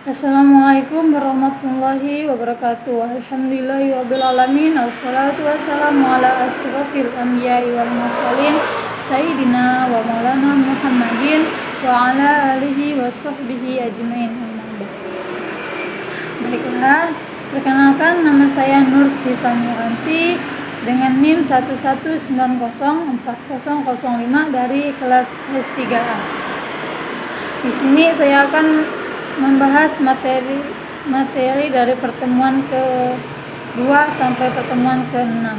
Assalamualaikum warahmatullahi wabarakatuh. Alhamdulillahirabbil alamin. Wassalatu wassalamu ala asrofil anbiya'i wal mursalin sayyidina wa maulana Muhammadin wa ala alihi wa sahbihi ajmain. Baiklah, perkenalkan nama saya Nursi Samiranti dengan NIM 119040005 dari kelas S3A. Di sini saya akan membahas materi dari pertemuan ke-2 sampai pertemuan ke-6.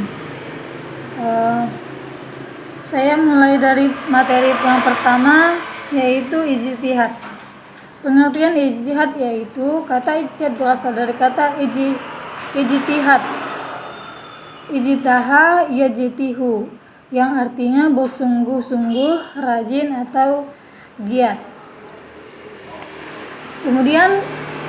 Saya mulai dari materi yang pertama, yaitu ijtihad. Pengertian ijtihad yaitu kata ijtihad berasal dari kata ijtihad. Ijtaha yajtihu, yang artinya bersungguh-sungguh, rajin atau giat. Kemudian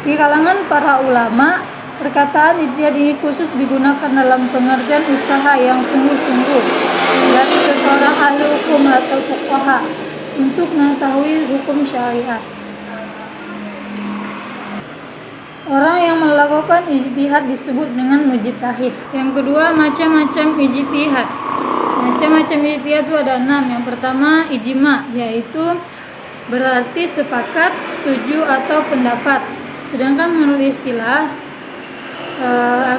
di kalangan para ulama, perkataan ijtihad ini khusus digunakan dalam pengertian usaha yang sungguh-sungguh dari seseorang ahli hukum atau fuqaha untuk mengetahui hukum syariat. Orang yang melakukan ijtihad disebut dengan mujtahid. Yang kedua, macam-macam ijtihad. Macam-macam ijtihad itu ada 6. Yang pertama, ijma, yaitu berarti sepakat, setuju atau pendapat. Sedangkan menurut istilah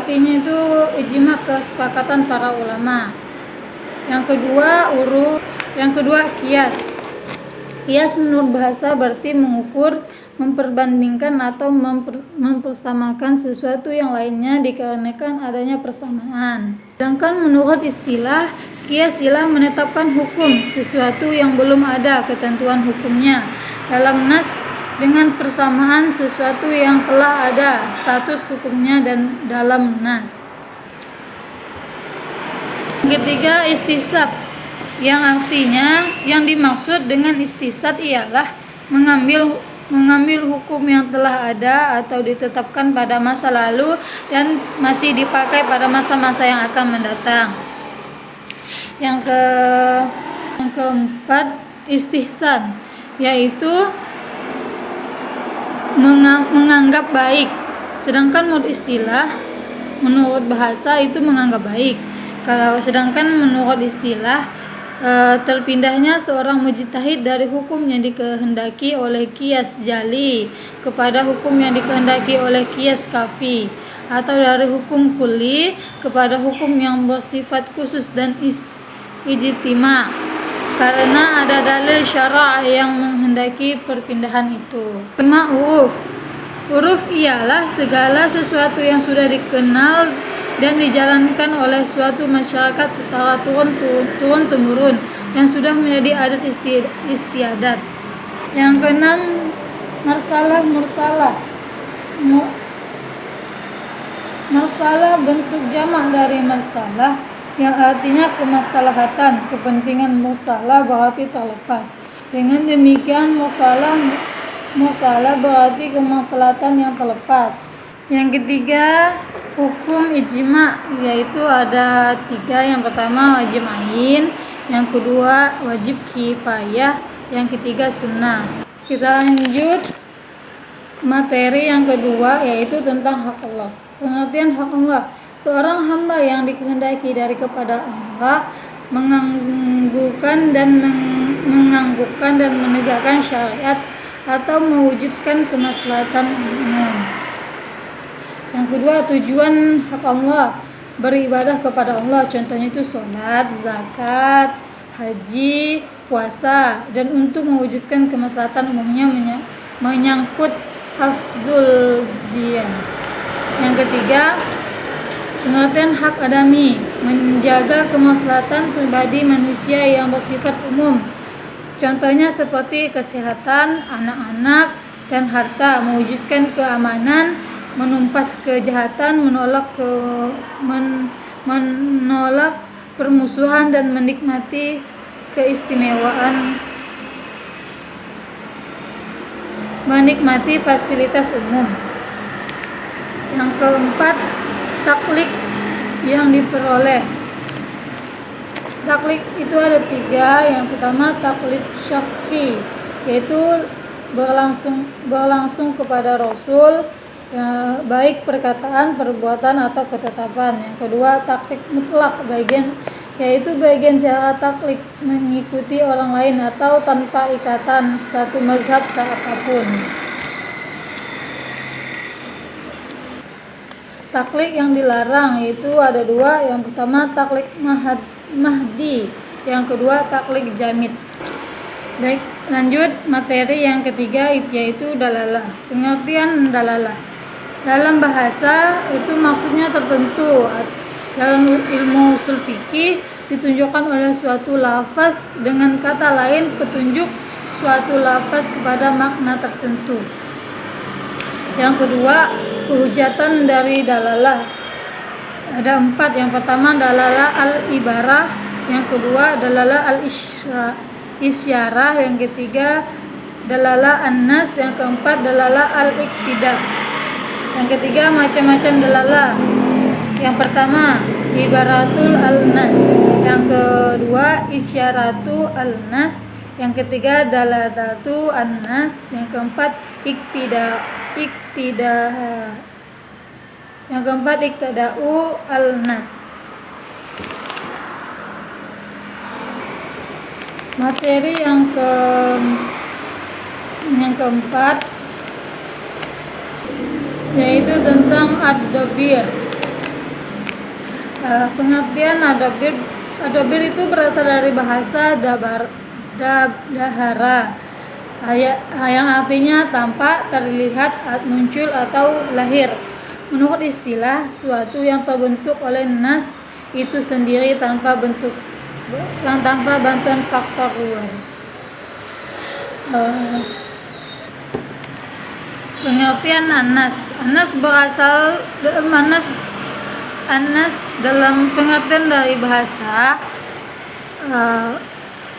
artinya itu ijma, kesepakatan para ulama. Yang kedua kias. Kias menurut bahasa berarti mengukur, memperbandingkan atau mempersamakan sesuatu yang lainnya dikarenakan adanya persamaan. Sedangkan menurut istilah, kias ialah menetapkan hukum sesuatu yang belum ada ketentuan hukumnya dalam nas dengan persamaan sesuatu yang telah ada status hukumnya dan dalam nas. Ketiga, istisab, yang artinya yang dimaksud dengan istisab ialah mengambil hukum yang telah ada atau ditetapkan pada masa lalu dan masih dipakai pada masa-masa yang akan mendatang. Yang keempat, istihsan, yaitu menganggap baik. Sedangkan menurut istilah, menurut bahasa itu menganggap baik. Sedangkan menurut istilah, terpindahnya seorang mujtahid dari hukum yang dikehendaki oleh kias jali kepada hukum yang dikehendaki oleh kias kafi, atau dari hukum kulli kepada hukum yang bersifat khusus dan ijtima, karena ada dalil syara' yang menghendaki perpindahan itu. Kelima, uruf ialah segala sesuatu yang sudah dikenal dan dijalankan oleh suatu masyarakat secara turun-temurun yang sudah menjadi adat istiadat. Yang keenam, mursalah. Mursalah bentuk jamak dari marsalah yang artinya kemaslahatan, kepentingan. Mursalah berarti terlepas. Dengan demikian mursalah berarti kemaslahatan yang terlepas. Yang ketiga, hukum ijma, yaitu ada 3. Yang pertama wajib ain, yang kedua wajib kifayah, yang ketiga sunnah. Kita lanjut materi yang kedua, yaitu tentang hak Allah. Pengertian hak Allah, seorang hamba yang dikehendaki dari kepada Allah menganggukkan dan menegakkan syariat atau mewujudkan kemaslahatan umum. Yang kedua, tujuan hak Allah beribadah kepada Allah, contohnya itu sholat, zakat, haji, puasa, dan untuk mewujudkan kemaslahatan umumnya menyangkut hafzul diyan. Yang ketiga, pengertian hak adami, menjaga kemaslahatan pribadi manusia yang bersifat umum, contohnya seperti kesehatan, anak-anak, dan harta, mewujudkan keamanan, menumpas kejahatan, menolak permusuhan, dan menikmati menikmati fasilitas umum. Yang keempat, taklid yang diperoleh. Taklid itu ada 3. Yang pertama taklid syar'i, yaitu berlangsung kepada Rasul, ya, baik perkataan, perbuatan atau ketetapan. Yang kedua, taklid mutlak, yaitu bagian cara taklid mengikuti orang lain atau tanpa ikatan satu mazhab apapun. Taklid yang dilarang yaitu ada dua. Yang pertama taklid mahdi, yang kedua taklid jamid. Baik, lanjut materi yang ketiga yaitu dalalah. Pengertian dalalah dalam bahasa itu maksudnya tertentu. Dalam ilmu usul fikih ditunjukkan oleh suatu lafaz dengan kata lain petunjuk suatu lafaz kepada makna tertentu. Yang kedua, kehujatan dari dalalah ada 4. Yang pertama dalalah al-ibarah, yang kedua dalalah al-isyarah, yang ketiga dalalah an-nas, yang keempat dalalah al-iqtida. Yang ketiga macam-macam dalalah. Yang pertama ibaratul al-nas, yang kedua isyaratu al-nas, yang ketiga dalalatu an-nas, yang keempat iktida'u al-nas. Materi yang keempat yaitu tentang ad-dabir. Pengertian ad-dabir itu berasal dari bahasa dahara, yang artinya tampak, terlihat, muncul atau lahir. Menurut istilah, suatu yang terbentuk oleh nas itu sendiri tanpa bantuan faktor luar. Pengertian anas berasal anas dalam pengertian dari bahasa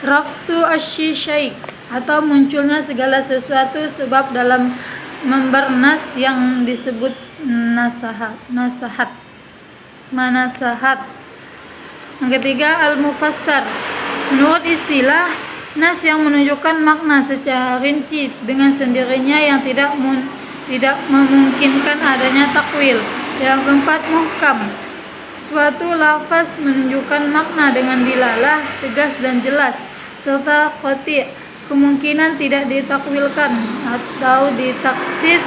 raftu asy-syai' atau munculnya segala sesuatu, sebab dalam member nas yang disebut manasahat. Yang ketiga al-mufassar. Menurut istilah, nas yang menunjukkan makna secara rinci dengan sendirinya yang tidak memungkinkan adanya takwil. Yang keempat muhkam. Suatu lafaz menunjukkan makna dengan dilalah, tegas dan jelas, serta qati', kemungkinan tidak ditakwilkan atau ditaksis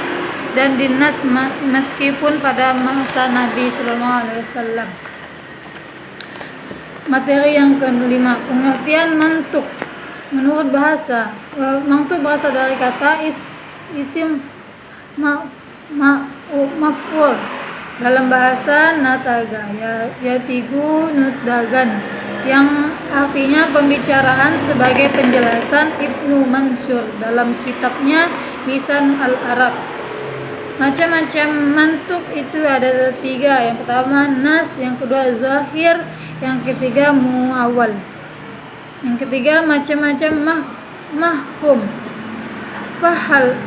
dan dinas meskipun pada masa Nabi SAW. Materi yang kelima, pengertian mantuk. Menurut bahasa, mantuk berasal dari kata isim maf'ul dalam bahasa Nataga, yatigu nutdagan, yang artinya pembicaraan. Sebagai penjelasan Ibnu Mansur dalam kitabnya Lisan al-Arab. Macam-macam mantuk itu ada 3. Yang pertama nas, yang kedua zahir, yang ketiga muawwal. Yang ketiga macam-macam mahkum.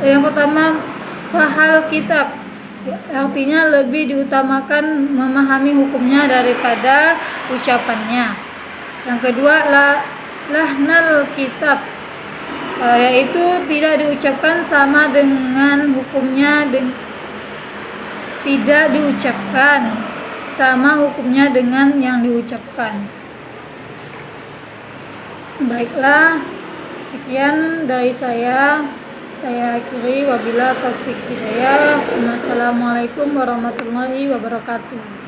Yang pertama fahal kitab, artinya lebih diutamakan memahami hukumnya daripada ucapannya. Yang kedua lahnal kitab, yaitu tidak diucapkan sama dengan hukumnya tidak diucapkan sama hukumnya dengan yang diucapkan. Baiklah, sekian dari saya akhiri, wabillahi taufiq hidayah. Assalamualaikum warahmatullahi wabarakatuh.